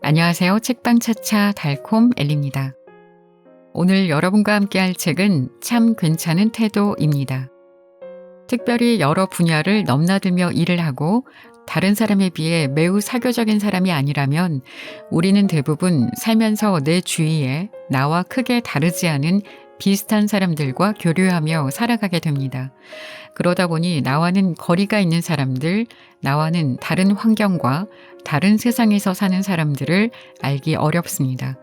안녕하세요. 책방차차 달콤 엘리입니다. 오늘 여러분과 함께 할 책은 참 괜찮은 태도입니다. 특별히 여러 분야를 넘나들며 일을 하고 다른 사람에 비해 매우 사교적인 사람이 아니라면 우리는 대부분 살면서 내 주위에 나와 크게 다르지 않은 비슷한 사람들과 교류하며 살아가게 됩니다. 그러다 보니 나와는 거리가 있는 사람들, 나와는 다른 환경과 다른 세상에서 사는 사람들을 알기 어렵습니다.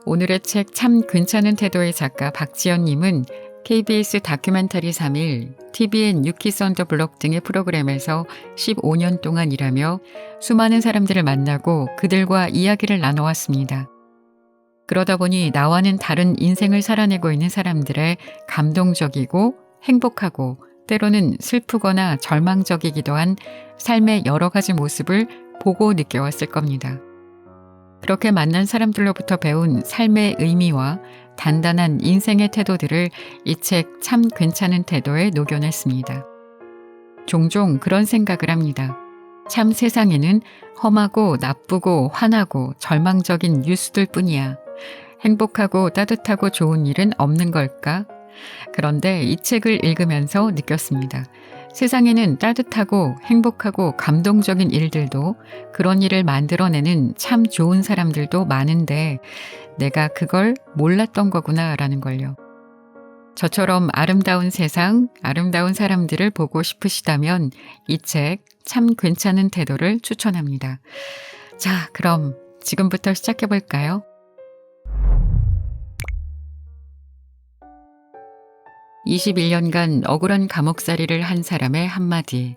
오늘의 책 참 괜찮은 태도의 작가 박지연님은 KBS 다큐멘터리 3일, TVN 뉴키스 언더 블록 등의 프로그램에서 15년 동안 일하며 수많은 사람들을 만나고 그들과 이야기를 나눠왔습니다. 그러다 보니 나와는 다른 인생을 살아내고 있는 사람들의 감동적이고 행복하고 때로는 슬프거나 절망적이기도 한 삶의 여러 가지 모습을 보고 느껴왔을 겁니다. 그렇게 만난 사람들로부터 배운 삶의 의미와 단단한 인생의 태도들을 이 책 참 괜찮은 태도에 녹여냈습니다. 종종 그런 생각을 합니다. 참 세상에는 험하고 나쁘고 화나고 절망적인 뉴스들 뿐이야. 행복하고 따뜻하고 좋은 일은 없는 걸까? 그런데 이 책을 읽으면서 느꼈습니다. 세상에는 따뜻하고 행복하고 감동적인 일들도 그런 일을 만들어내는 참 좋은 사람들도 많은데 내가 그걸 몰랐던 거구나라는 걸요. 저처럼 아름다운 세상, 아름다운 사람들을 보고 싶으시다면 이 책 참 괜찮은 태도를 추천합니다. 자, 그럼 지금부터 시작해 볼까요? 21년간 억울한 감옥살이를 한 사람의 한마디.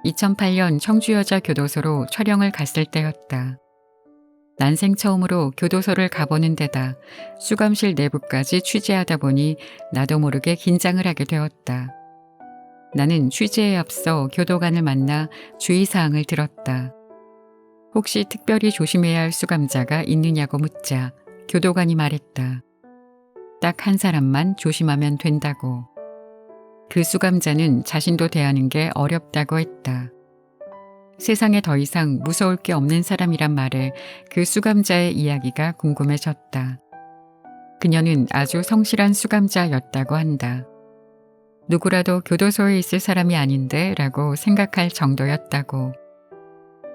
2008년 청주여자교도소로 촬영을 갔을 때였다. 난생 처음으로 교도소를 가보는 데다 수감실 내부까지 취재하다 보니 나도 모르게 긴장을 하게 되었다. 나는 취재에 앞서 교도관을 만나 주의사항을 들었다. 혹시 특별히 조심해야 할 수감자가 있느냐고 묻자 교도관이 말했다. 딱 한 사람만 조심하면 된다고. 그 수감자는 자신도 대하는 게 어렵다고 했다. 세상에 더 이상 무서울 게 없는 사람이란 말에 그 수감자의 이야기가 궁금해졌다. 그녀는 아주 성실한 수감자였다고 한다. 누구라도 교도소에 있을 사람이 아닌데 라고 생각할 정도였다고.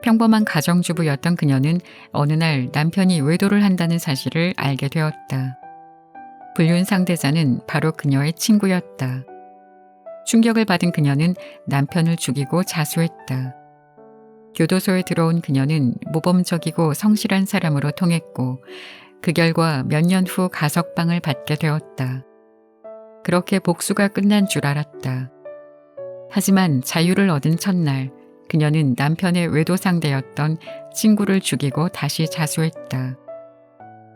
평범한 가정주부였던 그녀는 어느 날 남편이 외도를 한다는 사실을 알게 되었다. 불륜 상대자는 바로 그녀의 친구였다. 충격을 받은 그녀는 남편을 죽이고 자수했다. 교도소에 들어온 그녀는 모범적이고 성실한 사람으로 통했고 그 결과 몇 년 후 가석방을 받게 되었다. 그렇게 복수가 끝난 줄 알았다. 하지만 자유를 얻은 첫날 그녀는 남편의 외도 상대였던 친구를 죽이고 다시 자수했다.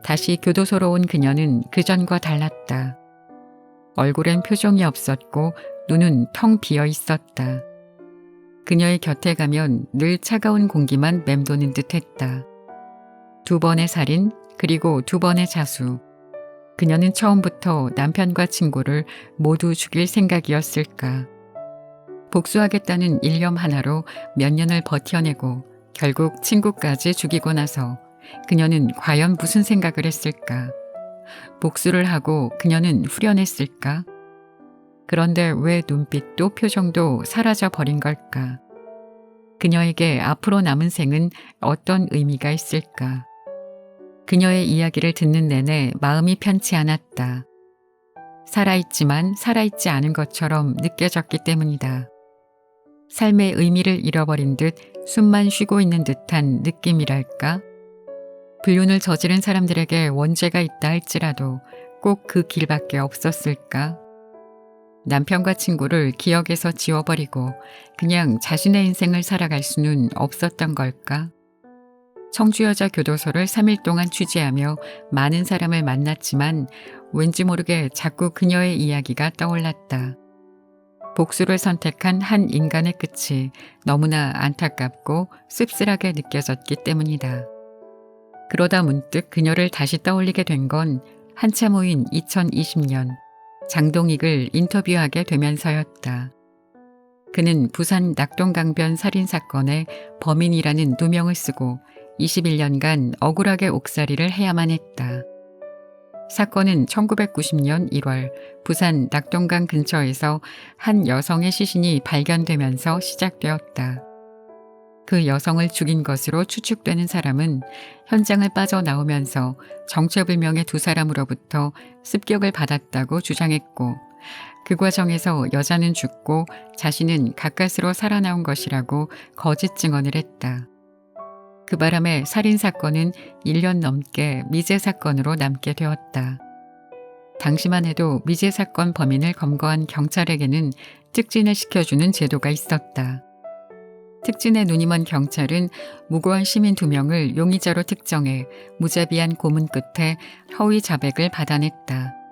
다시 교도소로 온 그녀는 그전과 달랐다. 얼굴엔 표정이 없었고 눈은 텅 비어 있었다. 그녀의 곁에 가면 늘 차가운 공기만 맴도는 듯했다. 2번의 살인 그리고 2번의 자수. 그녀는 처음부터 남편과 친구를 모두 죽일 생각이었을까. 복수하겠다는 일념 하나로 몇 년을 버텨내고 결국 친구까지 죽이고 나서 그녀는 과연 무슨 생각을 했을까? 복수를 하고 그녀는 후련했을까? 그런데 왜 눈빛도 표정도 사라져 버린 걸까? 그녀에게 앞으로 남은 생은 어떤 의미가 있을까? 그녀의 이야기를 듣는 내내 마음이 편치 않았다. 살아있지만 살아있지 않은 것처럼 느껴졌기 때문이다. 삶의 의미를 잃어버린 듯 숨만 쉬고 있는 듯한 느낌이랄까? 불륜을 저지른 사람들에게 원죄가 있다 할지라도 꼭 그 길밖에 없었을까? 남편과 친구를 기억에서 지워버리고 그냥 자신의 인생을 살아갈 수는 없었던 걸까? 청주여자 교도소를 3일 동안 취재하며 많은 사람을 만났지만 왠지 모르게 자꾸 그녀의 이야기가 떠올랐다. 복수를 선택한 한 인간의 끝이 너무나 안타깝고 씁쓸하게 느껴졌기 때문이다. 그러다 문득 그녀를 다시 떠올리게 된 건 한참 후인 2020년 장동익을 인터뷰하게 되면서였다. 그는 부산 낙동강변 살인사건의 범인이라는 누명을 쓰고 21년간 억울하게 옥살이를 해야만 했다. 사건은 1990년 1월 부산 낙동강 근처에서 한 여성의 시신이 발견되면서 시작되었다. 그 여성을 죽인 것으로 추측되는 사람은 현장을 빠져나오면서 정체불명의 두 사람으로부터 습격을 받았다고 주장했고, 그 과정에서 여자는 죽고 자신은 가까스로 살아나온 것이라고 거짓 증언을 했다. 그 바람에 살인사건은 1년 넘게 미제사건으로 남게 되었다. 당시만 해도 미제사건 범인을 검거한 경찰에게는 특진을 시켜주는 제도가 있었다. 특진에 눈이 먼 경찰은 무고한 시민 2명을 용의자로 특정해 무자비한 고문 끝에 허위 자백을 받아냈다.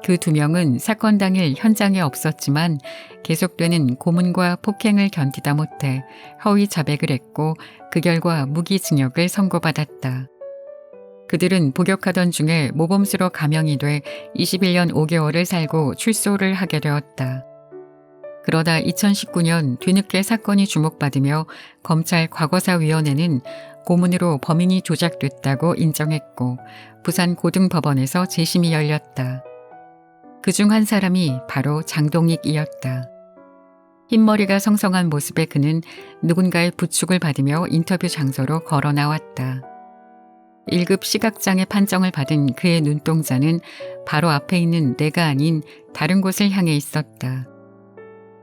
그 2명은 사건 당일 현장에 없었지만 계속되는 고문과 폭행을 견디다 못해 허위 자백을 했고 그 결과 무기징역을 선고받았다. 그들은 복역하던 중에 모범수로 감형이 돼 21년 5개월을 살고 출소를 하게 되었다. 그러다 2019년 뒤늦게 사건이 주목받으며 검찰 과거사위원회는 고문으로 범인이 조작됐다고 인정했고 부산 고등법원에서 재심이 열렸다. 그중 한 사람이 바로 장동익이었다. 흰머리가 성성한 모습의 그는 누군가의 부축을 받으며 인터뷰 장소로 걸어 나왔다. 1급 시각장애 판정을 받은 그의 눈동자는 바로 앞에 있는 내가 아닌 다른 곳을 향해 있었다.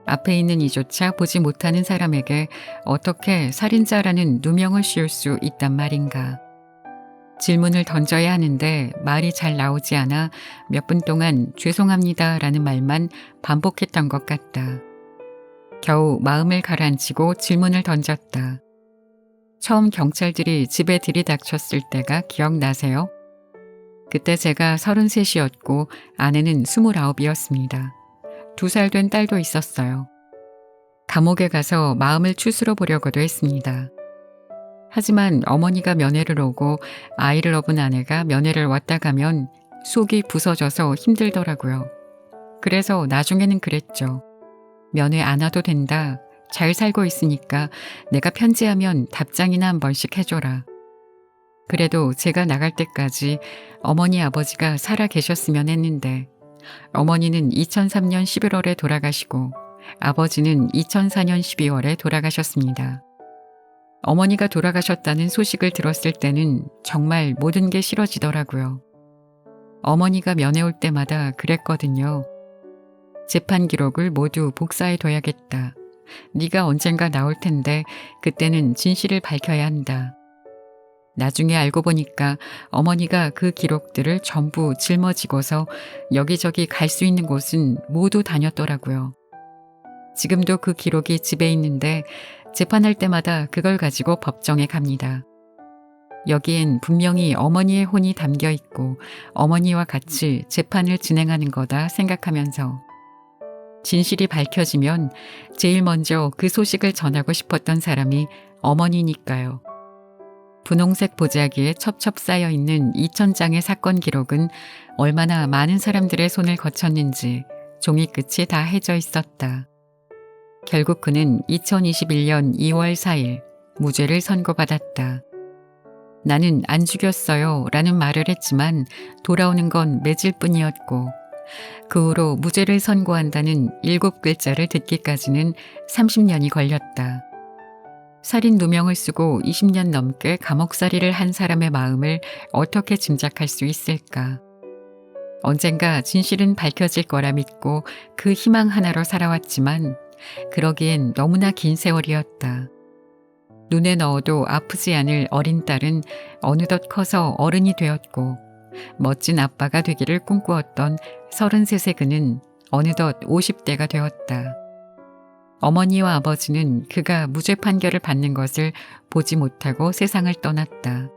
앞에 있는 이조차 보지 못하는 사람에게 어떻게 살인자라는 누명을 씌울 수 있단 말인가. 질문을 던져야 하는데 말이 잘 나오지 않아 몇 분 동안 죄송합니다 라는 말만 반복했던 것 같다. 겨우 마음을 가라앉히고 질문을 던졌다. 처음 경찰들이 집에 들이닥쳤을 때가 기억나세요? 그때 제가 33이었고 아내는 29이었습니다. 2살 된 딸도 있었어요. 감옥에 가서 마음을 추스러 보려고도 했습니다. 하지만 어머니가 면회를 오고 아이를 업은 아내가 면회를 왔다 가면 속이 부서져서 힘들더라고요. 그래서 나중에는 그랬죠. 면회 안 와도 된다. 잘 살고 있으니까 내가 편지하면 답장이나 한 번씩 해줘라. 그래도 제가 나갈 때까지 어머니 아버지가 살아 계셨으면 했는데 어머니는 2003년 11월에 돌아가시고 아버지는 2004년 12월에 돌아가셨습니다. 어머니가 돌아가셨다는 소식을 들었을 때는 정말 모든 게 싫어지더라고요. 어머니가 면회 올 때마다 그랬거든요. 재판 기록을 모두 복사해둬야겠다. 네가 언젠가 나올 텐데 그때는 진실을 밝혀야 한다. 나중에 알고 보니까 어머니가 그 기록들을 전부 짊어지고서 여기저기 갈 수 있는 곳은 모두 다녔더라고요. 지금도 그 기록이 집에 있는데 재판할 때마다 그걸 가지고 법정에 갑니다. 여기엔 분명히 어머니의 혼이 담겨 있고 어머니와 같이 재판을 진행하는 거다 생각하면서 진실이 밝혀지면 제일 먼저 그 소식을 전하고 싶었던 사람이 어머니니까요. 분홍색 보자기에 첩첩 쌓여 있는 2000장의 사건 기록은 얼마나 많은 사람들의 손을 거쳤는지 종이 끝이 다 해져 있었다. 결국 그는 2021년 2월 4일 무죄를 선고받았다. 나는 안 죽였어요 라는 말을 했지만 돌아오는 건 매질 뿐이었고 그 후로 무죄를 선고한다는 7글자를 듣기까지는 30년이 걸렸다. 살인 누명을 쓰고 20년 넘게 감옥살이를 한 사람의 마음을 어떻게 짐작할 수 있을까. 언젠가 진실은 밝혀질 거라 믿고 그 희망 하나로 살아왔지만 그러기엔 너무나 긴 세월이었다. 눈에 넣어도 아프지 않을 어린 딸은 어느덧 커서 어른이 되었고 멋진 아빠가 되기를 꿈꾸었던 33세 그는 어느덧 50대가 되었다. 어머니와 아버지는 그가 무죄 판결을 받는 것을 보지 못하고 세상을 떠났다.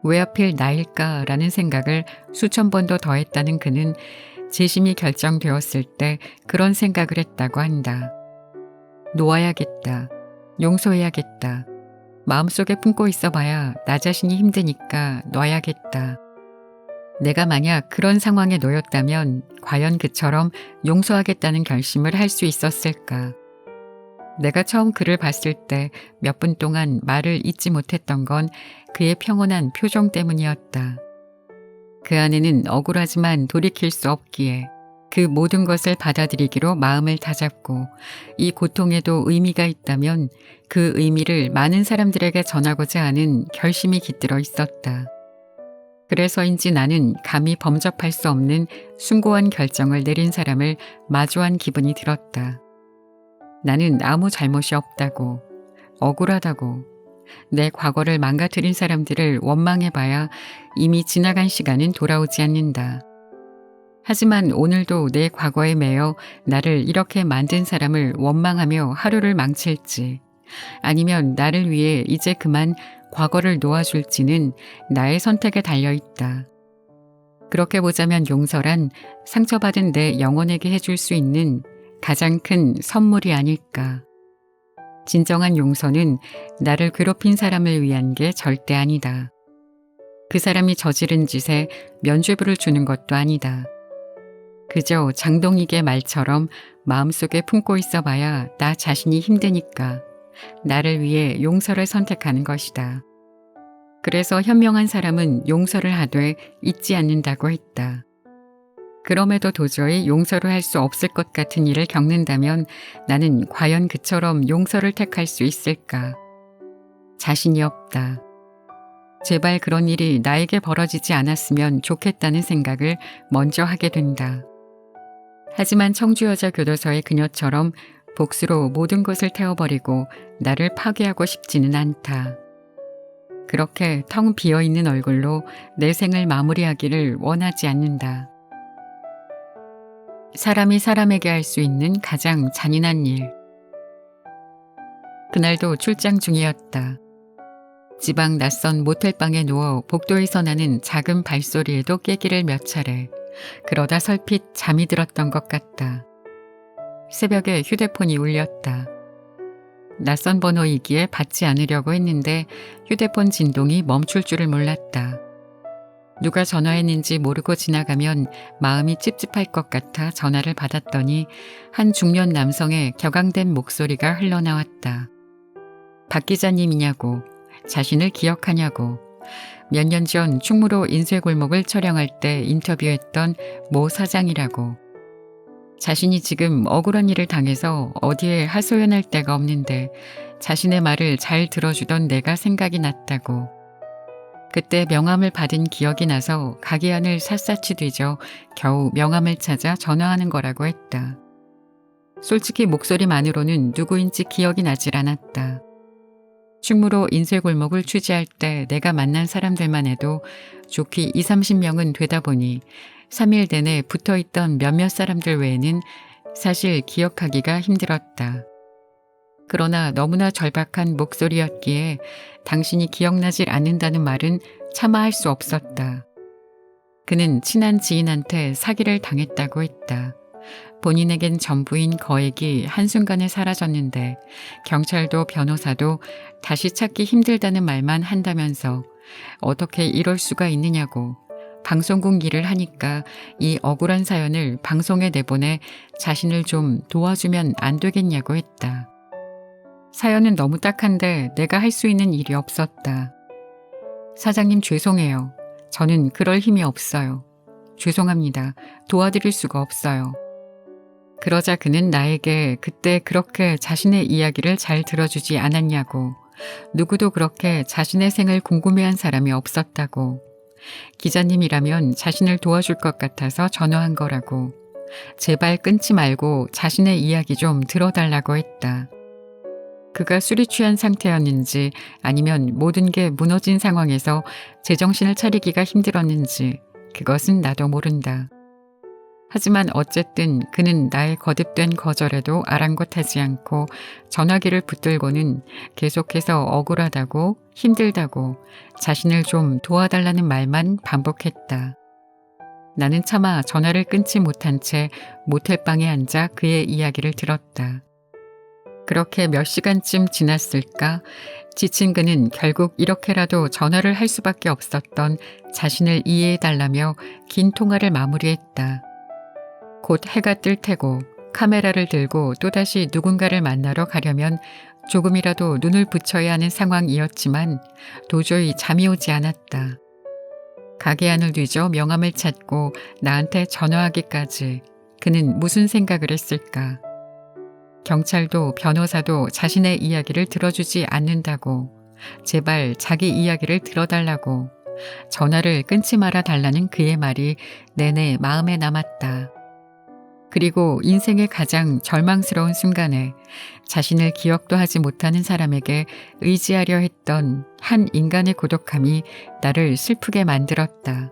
왜 하필 나일까라는 생각을 수천 번도 더 했다는 그는 재심이 결정되었을 때 그런 생각을 했다고 한다. 놓아야겠다. 용서해야겠다. 마음속에 품고 있어봐야 나 자신이 힘드니까 놔야겠다. 내가 만약 그런 상황에 놓였다면 과연 그처럼 용서하겠다는 결심을 할 수 있었을까. 내가 처음 그를 봤을 때 몇 분 동안 말을 잇지 못했던 건 그의 평온한 표정 때문이었다. 그 안에는 억울하지만 돌이킬 수 없기에 그 모든 것을 받아들이기로 마음을 다잡고 이 고통에도 의미가 있다면 그 의미를 많은 사람들에게 전하고자 하는 결심이 깃들어 있었다. 그래서인지 나는 감히 범접할 수 없는 숭고한 결정을 내린 사람을 마주한 기분이 들었다. 나는 아무 잘못이 없다고, 억울하다고, 내 과거를 망가뜨린 사람들을 원망해봐야 이미 지나간 시간은 돌아오지 않는다. 하지만 오늘도 내 과거에 매여 나를 이렇게 만든 사람을 원망하며 하루를 망칠지, 아니면 나를 위해 이제 그만 과거를 놓아줄지는 나의 선택에 달려있다. 그렇게 보자면 용서란 상처받은 내 영혼에게 해줄 수 있는 가장 큰 선물이 아닐까. 진정한 용서는 나를 괴롭힌 사람을 위한 게 절대 아니다. 그 사람이 저지른 짓에 면죄부를 주는 것도 아니다. 그저 장동익의 말처럼 마음속에 품고 있어봐야 나 자신이 힘드니까 나를 위해 용서를 선택하는 것이다. 그래서 현명한 사람은 용서를 하되 잊지 않는다고 했다. 그럼에도 도저히 용서를 할 수 없을 것 같은 일을 겪는다면 나는 과연 그처럼 용서를 택할 수 있을까? 자신이 없다. 제발 그런 일이 나에게 벌어지지 않았으면 좋겠다는 생각을 먼저 하게 된다. 하지만 청주여자교도소의 그녀처럼 복수로 모든 것을 태워버리고 나를 파괴하고 싶지는 않다. 그렇게 텅 비어있는 얼굴로 내 생을 마무리하기를 원하지 않는다. 사람이 사람에게 할 수 있는 가장 잔인한 일. 그날도 출장 중이었다. 지방 낯선 모텔방에 누워 복도에서 나는 작은 발소리에도 깨기를 몇 차례. 그러다 설핏 잠이 들었던 것 같다. 새벽에 휴대폰이 울렸다. 낯선 번호이기에 받지 않으려고 했는데 휴대폰 진동이 멈출 줄을 몰랐다. 누가 전화했는지 모르고 지나가면 마음이 찝찝할 것 같아 전화를 받았더니 한 중년 남성의 격앙된 목소리가 흘러나왔다. 박 기자님이냐고, 자신을 기억하냐고, 몇 년 전 충무로 인쇄골목을 촬영할 때 인터뷰했던 모 사장이라고. 자신이 지금 억울한 일을 당해서 어디에 하소연할 데가 없는데 자신의 말을 잘 들어주던 내가 생각이 났다고. 그때 명함을 받은 기억이 나서 가게 안을 샅샅이 뒤져 겨우 명함을 찾아 전화하는 거라고 했다. 솔직히 목소리만으로는 누구인지 기억이 나질 않았다. 충무로 인쇄골목을 취재할 때 내가 만난 사람들만 해도 좋게 20-30명은 되다 보니 3일 내내 붙어있던 몇몇 사람들 외에는 사실 기억하기가 힘들었다. 그러나 너무나 절박한 목소리였기에 당신이 기억나질 않는다는 말은 차마 할 수 없었다. 그는 친한 지인한테 사기를 당했다고 했다. 본인에겐 전부인 거액이 한순간에 사라졌는데 경찰도 변호사도 다시 찾기 힘들다는 말만 한다면서 어떻게 이럴 수가 있느냐고 방송국 일을 하니까 이 억울한 사연을 방송에 내보내 자신을 좀 도와주면 안 되겠냐고 했다. 사연은 너무 딱한데 내가 할 수 있는 일이 없었다. 사장님 죄송해요. 저는 그럴 힘이 없어요. 죄송합니다. 도와드릴 수가 없어요. 그러자 그는 나에게 그때 그렇게 자신의 이야기를 잘 들어주지 않았냐고, 누구도 그렇게 자신의 생을 궁금해한 사람이 없었다고, 기자님이라면 자신을 도와줄 것 같아서 전화한 거라고, 제발 끊지 말고 자신의 이야기 좀 들어달라고 했다. 그가 술이 취한 상태였는지 아니면 모든 게 무너진 상황에서 제정신을 차리기가 힘들었는지 그것은 나도 모른다. 하지만 어쨌든 그는 나의 거듭된 거절에도 아랑곳하지 않고 전화기를 붙들고는 계속해서 억울하다고 힘들다고 자신을 좀 도와달라는 말만 반복했다. 나는 차마 전화를 끊지 못한 채 모텔방에 앉아 그의 이야기를 들었다. 그렇게 몇 시간쯤 지났을까? 지친 그는 결국 이렇게라도 전화를 할 수밖에 없었던 자신을 이해해달라며 긴 통화를 마무리했다. 곧 해가 뜰 테고 카메라를 들고 또다시 누군가를 만나러 가려면 조금이라도 눈을 붙여야 하는 상황이었지만 도저히 잠이 오지 않았다. 가게 안을 뒤져 명함을 찾고 나한테 전화하기까지 그는 무슨 생각을 했을까? 경찰도 변호사도 자신의 이야기를 들어주지 않는다고, 제발 자기 이야기를 들어달라고, 전화를 끊지 말아 달라는 그의 말이 내내 마음에 남았다. 그리고 인생의 가장 절망스러운 순간에 자신을 기억도 하지 못하는 사람에게 의지하려 했던 한 인간의 고독함이 나를 슬프게 만들었다.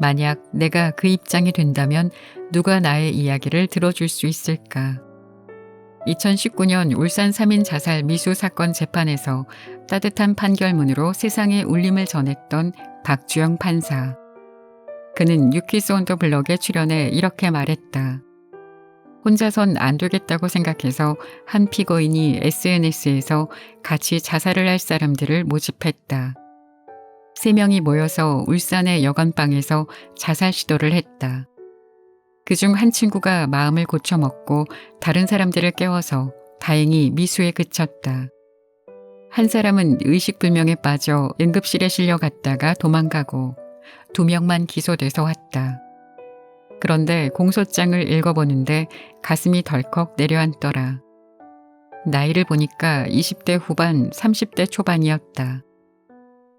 만약 내가 그 입장이 된다면 누가 나의 이야기를 들어줄 수 있을까? 2019년 울산 3인 자살 미수 사건 재판에서 따뜻한 판결문으로 세상에 울림을 전했던 박주영 판사. 그는 유키스 온더 블럭에 출연해 이렇게 말했다. 혼자선 안 되겠다고 생각해서 한 피고인이 SNS에서 같이 자살을 할 사람들을 모집했다. 3명이 모여서 울산의 여관방에서 자살 시도를 했다. 그중 한 친구가 마음을 고쳐먹고 다른 사람들을 깨워서 다행히 미수에 그쳤다. 한 사람은 의식불명에 빠져 응급실에 실려갔다가 도망가고 2명만 기소돼서 왔다. 그런데 공소장을 읽어보는데 가슴이 덜컥 내려앉더라. 나이를 보니까 20대 후반, 30대 초반이었다.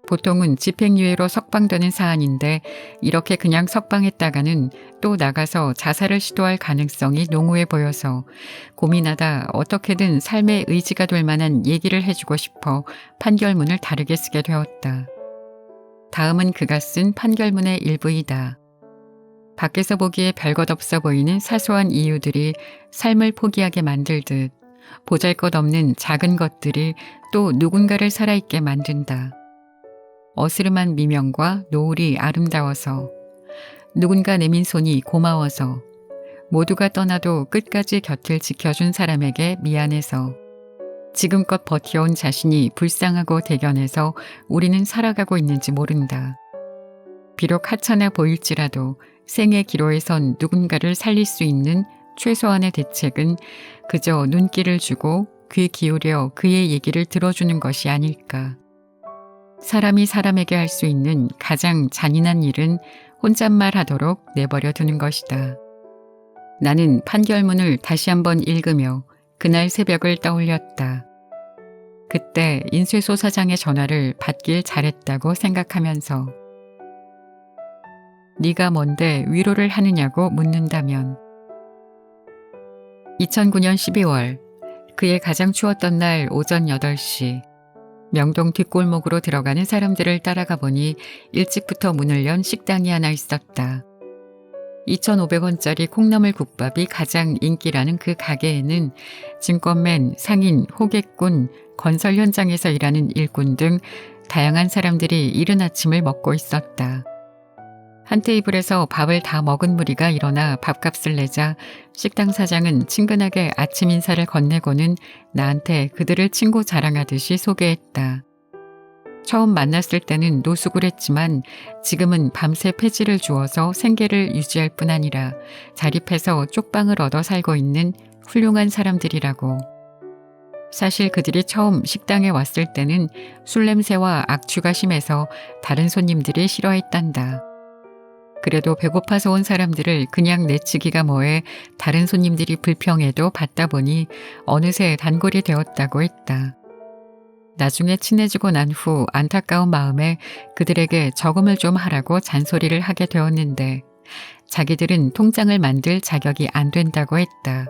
보통은 집행유예로 석방되는 사안인데 이렇게 그냥 석방했다가는 또 나가서 자살을 시도할 가능성이 농후해 보여서 고민하다 어떻게든 삶의 의지가 될 만한 얘기를 해주고 싶어 판결문을 다르게 쓰게 되었다. 다음은 그가 쓴 판결문의 일부이다. 밖에서 보기에 별것 없어 보이는 사소한 이유들이 삶을 포기하게 만들듯 보잘것없는 작은 것들이 또 누군가를 살아있게 만든다. 어스름한 미명과 노을이 아름다워서, 누군가 내민 손이 고마워서, 모두가 떠나도 끝까지 곁을 지켜준 사람에게 미안해서, 지금껏 버텨온 자신이 불쌍하고 대견해서 우리는 살아가고 있는지 모른다. 비록 하찮아 보일지라도 생의 기로에선 누군가를 살릴 수 있는 최소한의 대책은 그저 눈길을 주고 귀 기울여 그의 얘기를 들어주는 것이 아닐까. 사람이 사람에게 할 수 있는 가장 잔인한 일은 혼잣말 하도록 내버려 두는 것이다. 나는 판결문을 다시 한번 읽으며 그날 새벽을 떠올렸다. 그때 인쇄소 사장의 전화를 받길 잘했다고 생각하면서 네가 뭔데 위로를 하느냐고 묻는다면 2009년 12월 그의 가장 추웠던 날 오전 8시 명동 뒷골목으로 들어가는 사람들을 따라가 보니 일찍부터 문을 연 식당이 하나 있었다. 2,500원짜리 콩나물 국밥이 가장 인기라는 그 가게에는 증권맨, 상인, 호객꾼, 건설 현장에서 일하는 일꾼 등 다양한 사람들이 이른 아침을 먹고 있었다. 한 테이블에서 밥을 다 먹은 무리가 일어나 밥값을 내자 식당 사장은 친근하게 아침 인사를 건네고는 나한테 그들을 친구 자랑하듯이 소개했다. 처음 만났을 때는 노숙을 했지만 지금은 밤새 폐지를 주어서 생계를 유지할 뿐 아니라 자립해서 쪽방을 얻어 살고 있는 훌륭한 사람들이라고. 사실 그들이 처음 식당에 왔을 때는 술 냄새와 악취가 심해서 다른 손님들이 싫어했단다. 그래도 배고파서 온 사람들을 그냥 내치기가 뭐해 다른 손님들이 불평해도 받다 보니 어느새 단골이 되었다고 했다. 나중에 친해지고 난 후 안타까운 마음에 그들에게 저금을 좀 하라고 잔소리를 하게 되었는데 자기들은 통장을 만들 자격이 안 된다고 했다.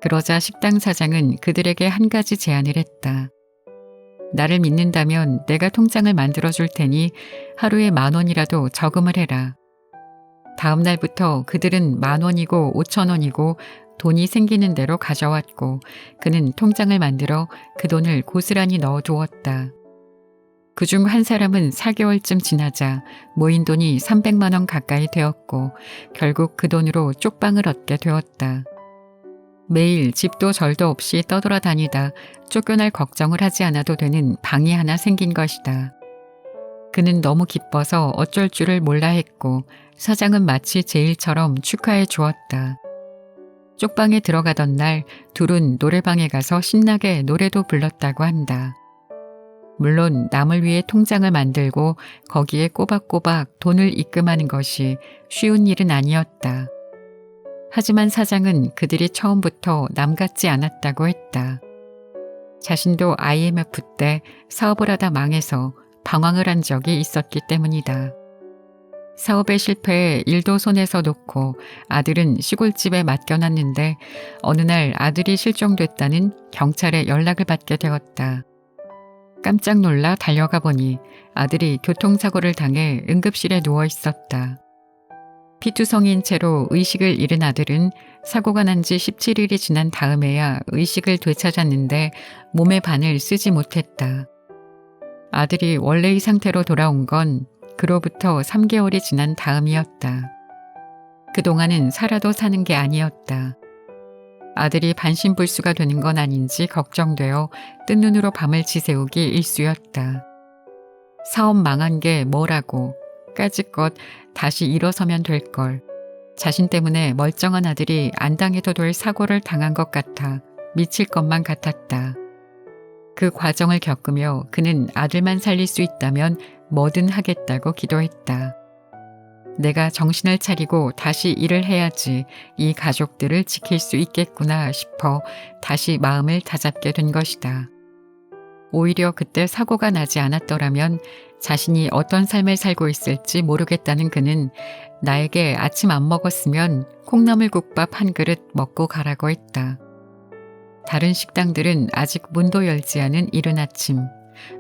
그러자 식당 사장은 그들에게 한 가지 제안을 했다. 나를 믿는다면 내가 통장을 만들어줄 테니 하루에 10,000원이라도 저금을 해라. 다음 날부터 그들은 10,000원이고 5,000원이고 돈이 생기는 대로 가져왔고 그는 통장을 만들어 그 돈을 고스란히 넣어두었다. 그중 한 사람은 4개월쯤 지나자 모인 돈이 300만 원 가까이 되었고 결국 그 돈으로 쪽방을 얻게 되었다. 매일 집도 절도 없이 떠돌아다니다 쫓겨날 걱정을 하지 않아도 되는 방이 하나 생긴 것이다. 그는 너무 기뻐서 어쩔 줄을 몰라 했고 사장은 마치 제 일처럼 축하해 주었다. 쪽방에 들어가던 날 둘은 노래방에 가서 신나게 노래도 불렀다고 한다. 물론 남을 위해 통장을 만들고 거기에 꼬박꼬박 돈을 입금하는 것이 쉬운 일은 아니었다. 하지만 사장은 그들이 처음부터 남 같지 않았다고 했다. 자신도 IMF 때 사업을 하다 망해서 방황을 한 적이 있었기 때문이다. 사업에 실패해 일도 손에서 놓고 아들은 시골집에 맡겨놨는데 어느 날 아들이 실종됐다는 경찰에 연락을 받게 되었다. 깜짝 놀라 달려가 보니 아들이 교통사고를 당해 응급실에 누워 있었다. 피투성이인 채로 의식을 잃은 아들은 사고가 난 지 17일이 지난 다음에야 의식을 되찾았는데 몸의 반을 쓰지 못했다. 아들이 원래의 상태로 돌아온 건 그로부터 3개월이 지난 다음이었다. 그동안은 살아도 사는 게 아니었다. 아들이 반신불수가 되는 건 아닌지 걱정되어 뜬 눈으로 밤을 지새우기 일쑤였다. 사업 망한 게 뭐라고, 까짓것 다시 일어서면 될 걸. 자신 때문에 멀쩡한 아들이 안 당해도 될 사고를 당한 것 같아 미칠 것만 같았다. 그 과정을 겪으며 그는 아들만 살릴 수 있다면 뭐든 하겠다고 기도했다. 내가 정신을 차리고 다시 일을 해야지 이 가족들을 지킬 수 있겠구나 싶어 다시 마음을 다잡게 된 것이다. 오히려 그때 사고가 나지 않았더라면 자신이 어떤 삶을 살고 있을지 모르겠다는 그는 나에게 아침 안 먹었으면 콩나물국밥 한 그릇 먹고 가라고 했다. 다른 식당들은 아직 문도 열지 않은 이른 아침,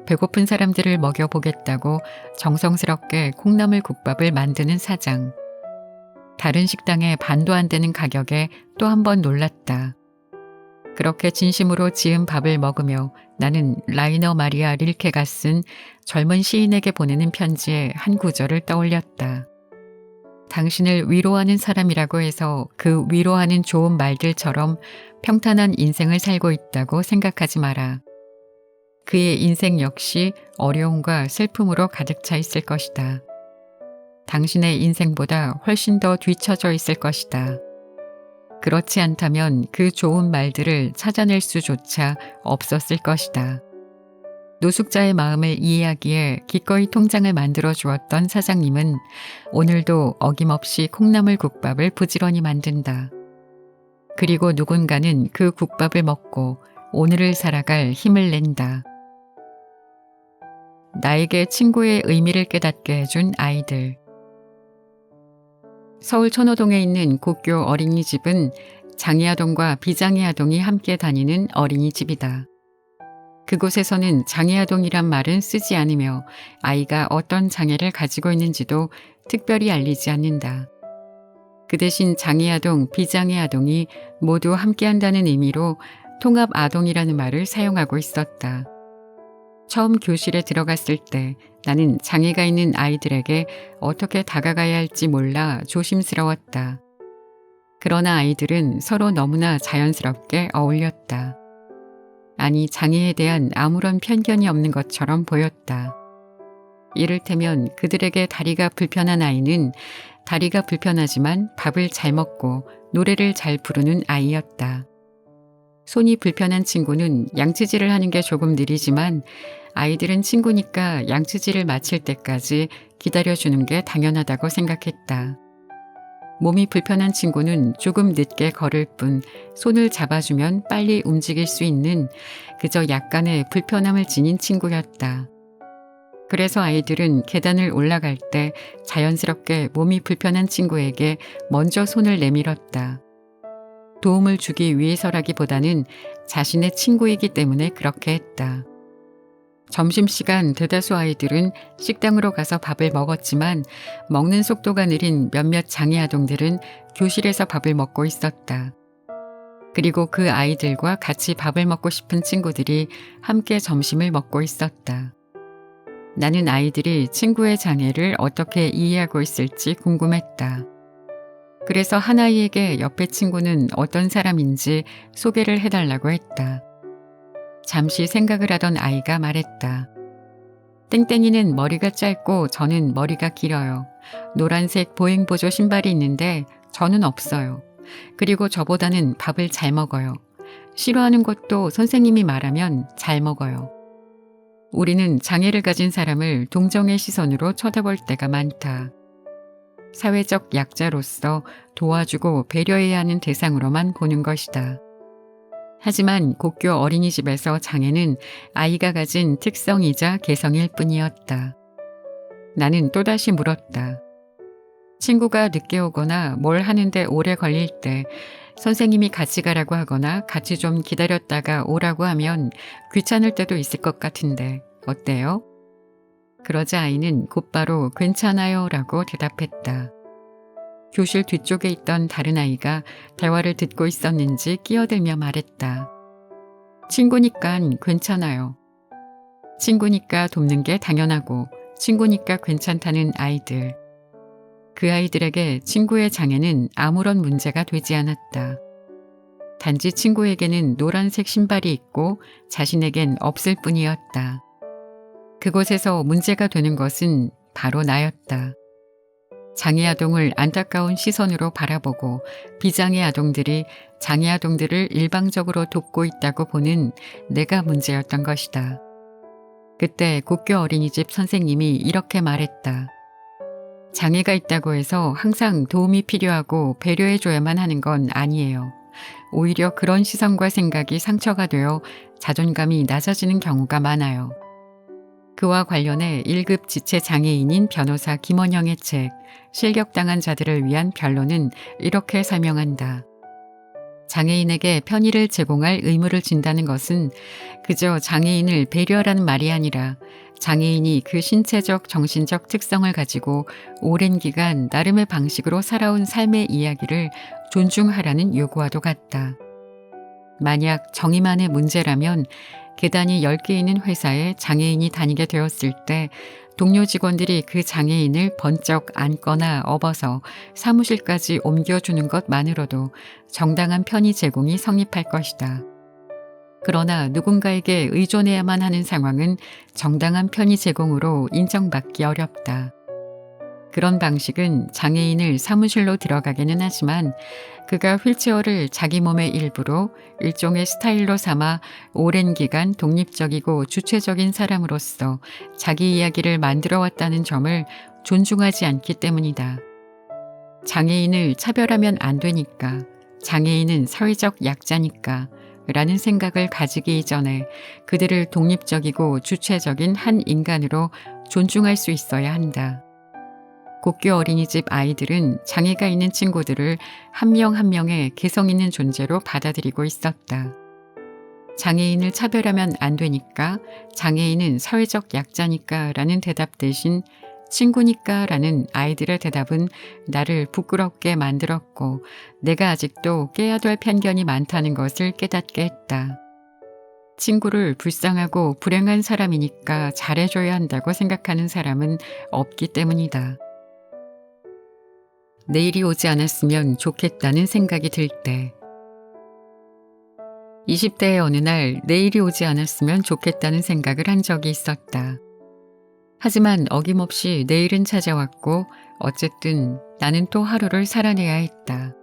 배고픈 사람들을 먹여보겠다고 정성스럽게 콩나물국밥을 만드는 사장. 다른 식당에 반도 안 되는 가격에 또 한 번 놀랐다. 그렇게 진심으로 지은 밥을 먹으며 나는 라이너 마리아 릴케가 쓴 젊은 시인에게 보내는 편지의 한 구절을 떠올렸다. 당신을 위로하는 사람이라고 해서 그 위로하는 좋은 말들처럼 평탄한 인생을 살고 있다고 생각하지 마라. 그의 인생 역시 어려움과 슬픔으로 가득 차 있을 것이다. 당신의 인생보다 훨씬 더 뒤처져 있을 것이다. 그렇지 않다면 그 좋은 말들을 찾아낼 수조차 없었을 것이다. 노숙자의 마음을 이해하기에 기꺼이 통장을 만들어 주었던 사장님은 오늘도 어김없이 콩나물국밥을 부지런히 만든다. 그리고 누군가는 그 국밥을 먹고 오늘을 살아갈 힘을 낸다. 나에게 친구의 의미를 깨닫게 해준 아이들. 서울 천호동에 있는 고교 어린이집은 장애아동과 비장애아동이 함께 다니는 어린이집이다. 그곳에서는 장애아동이란 말은 쓰지 않으며 아이가 어떤 장애를 가지고 있는지도 특별히 알리지 않는다. 그 대신 장애아동, 비장애아동이 모두 함께한다는 의미로 통합아동이라는 말을 사용하고 있었다. 처음 교실에 들어갔을 때 나는 장애가 있는 아이들에게 어떻게 다가가야 할지 몰라 조심스러웠다. 그러나 아이들은 서로 너무나 자연스럽게 어울렸다. 아니, 장애에 대한 아무런 편견이 없는 것처럼 보였다. 이를테면 그들에게 다리가 불편한 아이는 다리가 불편하지만 밥을 잘 먹고 노래를 잘 부르는 아이였다. 손이 불편한 친구는 양치질을 하는 게 조금 느리지만 아이들은 친구니까 양치질을 마칠 때까지 기다려주는 게 당연하다고 생각했다. 몸이 불편한 친구는 조금 늦게 걸을 뿐 손을 잡아주면 빨리 움직일 수 있는 그저 약간의 불편함을 지닌 친구였다. 그래서 아이들은 계단을 올라갈 때 자연스럽게 몸이 불편한 친구에게 먼저 손을 내밀었다. 도움을 주기 위해서라기보다는 자신의 친구이기 때문에 그렇게 했다. 점심시간 대다수 아이들은 식당으로 가서 밥을 먹었지만 먹는 속도가 느린 몇몇 장애아동들은 교실에서 밥을 먹고 있었다. 그리고 그 아이들과 같이 밥을 먹고 싶은 친구들이 함께 점심을 먹고 있었다. 나는 아이들이 친구의 장애를 어떻게 이해하고 있을지 궁금했다. 그래서 한 아이에게 옆에 친구는 어떤 사람인지 소개를 해달라고 했다. 잠시 생각을 하던 아이가 말했다. 땡땡이는 머리가 짧고 저는 머리가 길어요. 노란색 보행보조 신발이 있는데 저는 없어요. 그리고 저보다는 밥을 잘 먹어요. 싫어하는 것도 선생님이 말하면 잘 먹어요. 우리는 장애를 가진 사람을 동정의 시선으로 쳐다볼 때가 많다. 사회적 약자로서 도와주고 배려해야 하는 대상으로만 보는 것이다. 하지만 고교 어린이집에서 장애는 아이가 가진 특성이자 개성일 뿐이었다. 나는 또다시 물었다. 친구가 늦게 오거나 뭘 하는데 오래 걸릴 때 선생님이 같이 가라고 하거나 같이 좀 기다렸다가 오라고 하면 귀찮을 때도 있을 것 같은데 어때요? 그러자 아이는 곧바로 괜찮아요 라고 대답했다. 교실 뒤쪽에 있던 다른 아이가 대화를 듣고 있었는지 끼어들며 말했다. 친구니깐 괜찮아요. 친구니까 돕는 게 당연하고 친구니까 괜찮다는 아이들. 그 아이들에게 친구의 장애는 아무런 문제가 되지 않았다. 단지 친구에게는 노란색 신발이 있고 자신에겐 없을 뿐이었다. 그곳에서 문제가 되는 것은 바로 나였다. 장애 아동을 안타까운 시선으로 바라보고 비장애 아동들이 장애 아동들을 일방적으로 돕고 있다고 보는 내가 문제였던 것이다. 그때 고교 어린이집 선생님이 이렇게 말했다. 장애가 있다고 해서 항상 도움이 필요하고 배려해줘야만 하는 건 아니에요. 오히려 그런 시선과 생각이 상처가 되어 자존감이 낮아지는 경우가 많아요. 그와 관련해 1급 지체장애인인 변호사 김원영의 책 실격당한 자들을 위한 변론은 이렇게 설명한다. 장애인에게 편의를 제공할 의무를 진다는 것은 그저 장애인을 배려하라는 말이 아니라 장애인이 그 신체적, 정신적 특성을 가지고 오랜 기간 나름의 방식으로 살아온 삶의 이야기를 존중하라는 요구와도 같다. 만약 정의만의 문제라면 계단이 10개 있는 회사에 장애인이 다니게 되었을 때 동료 직원들이 그 장애인을 번쩍 안거나 업어서 사무실까지 옮겨주는 것만으로도 정당한 편의 제공이 성립할 것이다. 그러나 누군가에게 의존해야만 하는 상황은 정당한 편의 제공으로 인정받기 어렵다. 그런 방식은 장애인을 사무실로 들어가게는 하지만 그가 휠체어를 자기 몸의 일부로 일종의 스타일로 삼아 오랜 기간 독립적이고 주체적인 사람으로서 자기 이야기를 만들어 왔다는 점을 존중하지 않기 때문이다. 장애인을 차별하면 안 되니까, 장애인은 사회적 약자니까 라는 생각을 가지기 이전에 그들을 독립적이고 주체적인 한 인간으로 존중할 수 있어야 한다. 고교 어린이집 아이들은 장애가 있는 친구들을 한 명 한 명의 개성 있는 존재로 받아들이고 있었다. 장애인을 차별하면 안 되니까, 장애인은 사회적 약자니까 라는 대답 대신 친구니까 라는 아이들의 대답은 나를 부끄럽게 만들었고 내가 아직도 깨야 될 편견이 많다는 것을 깨닫게 했다. 친구를 불쌍하고 불행한 사람이니까 잘해줘야 한다고 생각하는 사람은 없기 때문이다. 내일이 오지 않았으면 좋겠다는 생각이 들 때 20대의 어느 날 내일이 오지 않았으면 좋겠다는 생각을 한 적이 있었다. 하지만 어김없이 내일은 찾아왔고 어쨌든 나는 또 하루를 살아내야 했다.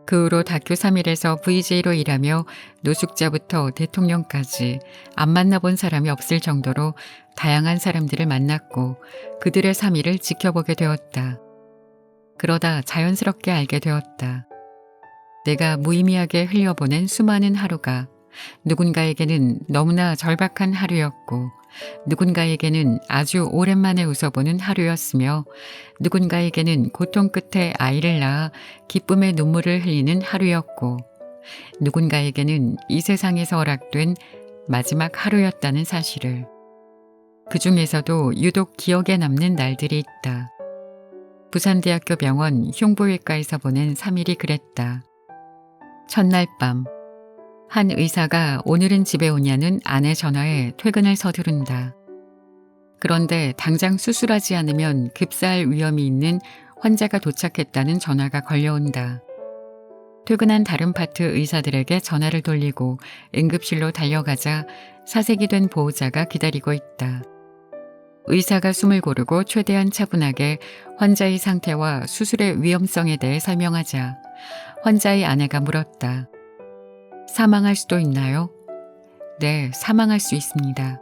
그 후로 다큐 3일에서 VJ로 일하며 노숙자부터 대통령까지 안 만나본 사람이 없을 정도로 다양한 사람들을 만났고 그들의 3일을 지켜보게 되었다. 그러다 자연스럽게 알게 되었다. 내가 무의미하게 흘려보낸 수많은 하루가 누군가에게는 너무나 절박한 하루였고 누군가에게는 아주 오랜만에 웃어보는 하루였으며 누군가에게는 고통 끝에 아이를 낳아 기쁨의 눈물을 흘리는 하루였고 누군가에게는 이 세상에서 허락된 마지막 하루였다는 사실을. 그 중에서도 유독 기억에 남는 날들이 있다. 부산대학교 병원 흉부외과에서 보낸 3일이 그랬다. 첫날 밤, 한 의사가 오늘은 집에 오냐는 아내 전화에 퇴근을 서두른다. 그런데 당장 수술하지 않으면 급사할 위험이 있는 환자가 도착했다는 전화가 걸려온다. 퇴근한 다른 파트 의사들에게 전화를 돌리고 응급실로 달려가자 사색이 된 보호자가 기다리고 있다. 의사가 숨을 고르고 최대한 차분하게 환자의 상태와 수술의 위험성에 대해 설명하자 환자의 아내가 물었다. 사망할 수도 있나요? 네, 사망할 수 있습니다.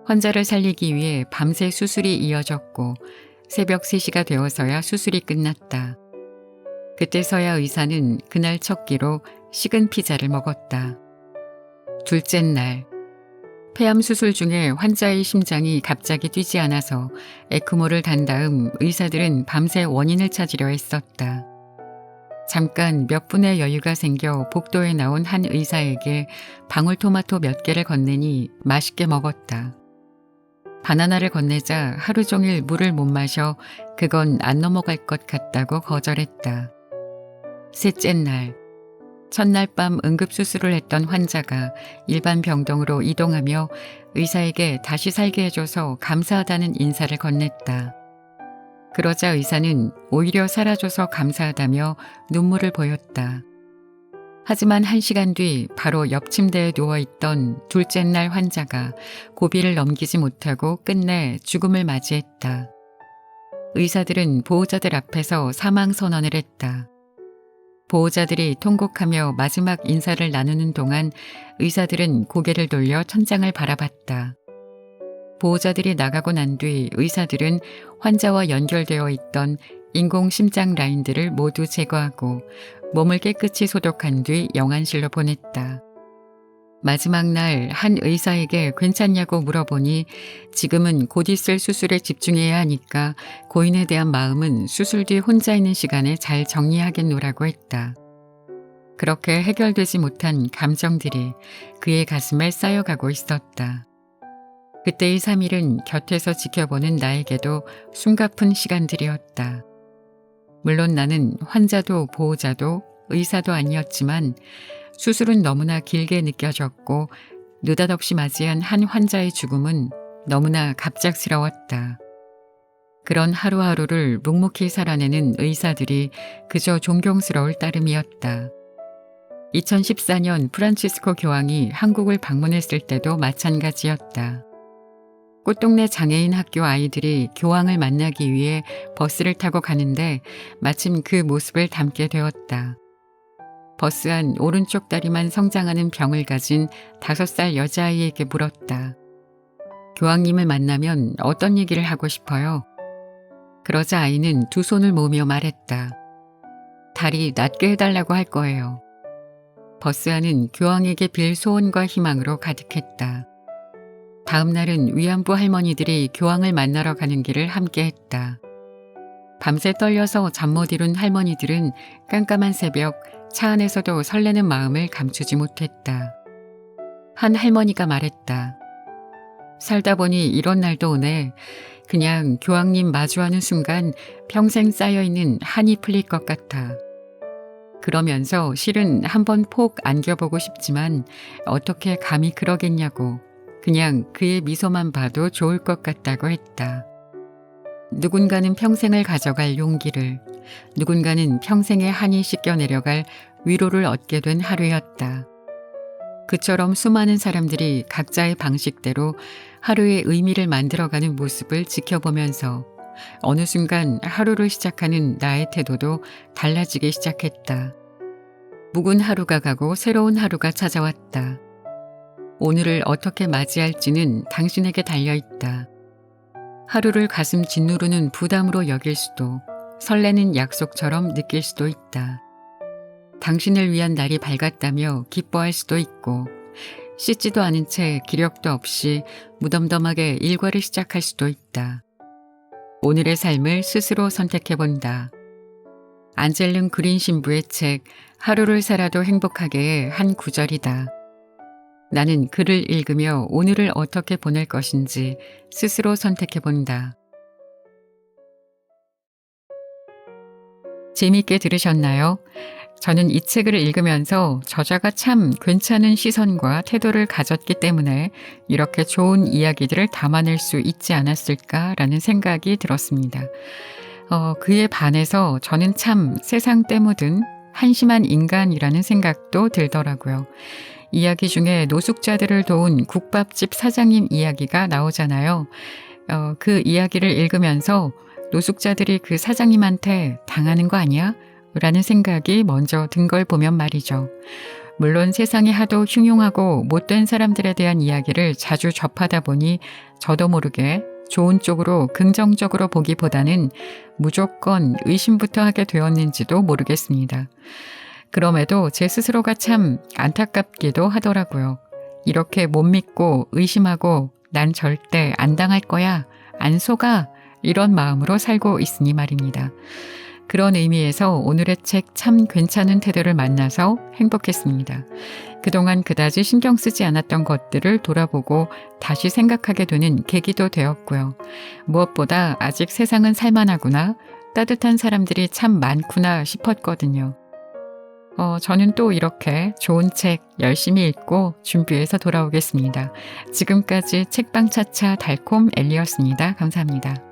환자를 살리기 위해 밤새 수술이 이어졌고 새벽 3시가 되어서야 수술이 끝났다. 그때서야 의사는 그날 첫 끼로 식은 피자를 먹었다. 둘째 날, 폐암 수술 중에 환자의 심장이 갑자기 뛰지 않아서 에크모를 단 다음 의사들은 밤새 원인을 찾으려 했었다. 잠깐 몇 분의 여유가 생겨 복도에 나온 한 의사에게 방울토마토 몇 개를 건네니 맛있게 먹었다. 바나나를 건네자 하루 종일 물을 못 마셔 그건 안 넘어갈 것 같다고 거절했다. 셋째 날, 첫날 밤 응급수술을 했던 환자가 일반 병동으로 이동하며 의사에게 다시 살게 해줘서 감사하다는 인사를 건넸다. 그러자 의사는 오히려 살아줘서 감사하다며 눈물을 보였다. 하지만 1시간 뒤 바로 옆 침대에 누워있던 둘째 날 환자가 고비를 넘기지 못하고 끝내 죽음을 맞이했다. 의사들은 보호자들 앞에서 사망 선언을 했다. 보호자들이 통곡하며 마지막 인사를 나누는 동안 의사들은 고개를 돌려 천장을 바라봤다. 보호자들이 나가고 난 뒤 의사들은 환자와 연결되어 있던 인공심장 라인들을 모두 제거하고 몸을 깨끗이 소독한 뒤 영안실로 보냈다. 마지막 날 한 의사에게 괜찮냐고 물어보니 지금은 곧 있을 수술에 집중해야 하니까 고인에 대한 마음은 수술 뒤 혼자 있는 시간에 잘 정리하겠노라고 했다. 그렇게 해결되지 못한 감정들이 그의 가슴에 쌓여가고 있었다. 그때의 3일은 곁에서 지켜보는 나에게도 숨가쁜 시간들이었다. 물론 나는 환자도 보호자도 의사도 아니었지만 수술은 너무나 길게 느껴졌고 느닷없이 맞이한 한 환자의 죽음은 너무나 갑작스러웠다. 그런 하루하루를 묵묵히 살아내는 의사들이 그저 존경스러울 따름이었다. 2014년 프란치스코 교황이 한국을 방문했을 때도 마찬가지였다. 꽃동네 장애인 학교 아이들이 교황을 만나기 위해 버스를 타고 가는데 마침 그 모습을 담게 되었다. 버스 안 오른쪽 다리만 성장하는 병을 가진 5살 여자아이에게 물었다. 교황님을 만나면 어떤 얘기를 하고 싶어요? 그러자 아이는 두 손을 모으며 말했다. 다리 낫게 해달라고 할 거예요. 버스 안은 교황에게 빌 소원과 희망으로 가득했다. 다음 날은 위안부 할머니들이 교황을 만나러 가는 길을 함께 했다. 밤새 떨려서 잠 못 이룬 할머니들은 깜깜한 새벽 차 안에서도 설레는 마음을 감추지 못했다. 한 할머니가 말했다. 살다 보니 이런 날도 오네. 그냥 교황님 마주하는 순간 평생 쌓여있는 한이 풀릴 것 같아. 그러면서 실은 한번 폭 안겨보고 싶지만 어떻게 감히 그러겠냐고 그냥 그의 미소만 봐도 좋을 것 같다고 했다. 누군가는 평생을 가져갈 용기를, 누군가는 평생의 한이 씻겨 내려갈 위로를 얻게 된 하루였다. 그처럼 수많은 사람들이 각자의 방식대로 하루의 의미를 만들어가는 모습을 지켜보면서 어느 순간 하루를 시작하는 나의 태도도 달라지기 시작했다. 묵은 하루가 가고 새로운 하루가 찾아왔다. 오늘을 어떻게 맞이할지는 당신에게 달려있다. 하루를 가슴 짓누르는 부담으로 여길 수도 설레는 약속처럼 느낄 수도 있다. 당신을 위한 날이 밝았다며 기뻐할 수도 있고 씻지도 않은 채 기력도 없이 무덤덤하게 일과를 시작할 수도 있다. 오늘의 삶을 스스로 선택해본다. 안젤른 그린 신부의 책 하루를 살아도 행복하게의 한 구절이다. 나는 글을 읽으며 오늘을 어떻게 보낼 것인지 스스로 선택해본다. 재미있게 들으셨나요? 저는 이 책을 읽으면서 저자가 참 괜찮은 시선과 태도를 가졌기 때문에 이렇게 좋은 이야기들을 담아낼 수 있지 않았을까라는 생각이 들었습니다. 그에 반해서 저는 참 세상 때묻은 한심한 인간이라는 생각도 들더라고요. 이야기 중에 노숙자들을 도운 국밥집 사장님 이야기가 나오잖아요. 그 이야기를 읽으면서 노숙자들이 그 사장님한테 당하는 거 아니야? 라는 생각이 먼저 든 걸 보면 말이죠. 물론 세상이 하도 흉흉하고 못된 사람들에 대한 이야기를 자주 접하다 보니 저도 모르게 좋은 쪽으로 긍정적으로 보기보다는 무조건 의심부터 하게 되었는지도 모르겠습니다. 그럼에도 제 스스로가 참 안타깝기도 하더라고요. 이렇게 못 믿고 의심하고 난 절대 안 당할 거야, 안 속아, 이런 마음으로 살고 있으니 말입니다. 그런 의미에서 오늘의 책 참 괜찮은 태도를 만나서 행복했습니다. 그동안 그다지 신경 쓰지 않았던 것들을 돌아보고 다시 생각하게 되는 계기도 되었고요. 무엇보다 아직 세상은 살만하구나, 따뜻한 사람들이 참 많구나 싶었거든요. 저는 또 이렇게 좋은 책 열심히 읽고 준비해서 돌아오겠습니다. 지금까지 책방차차 달콤 엘리였습니다. 감사합니다.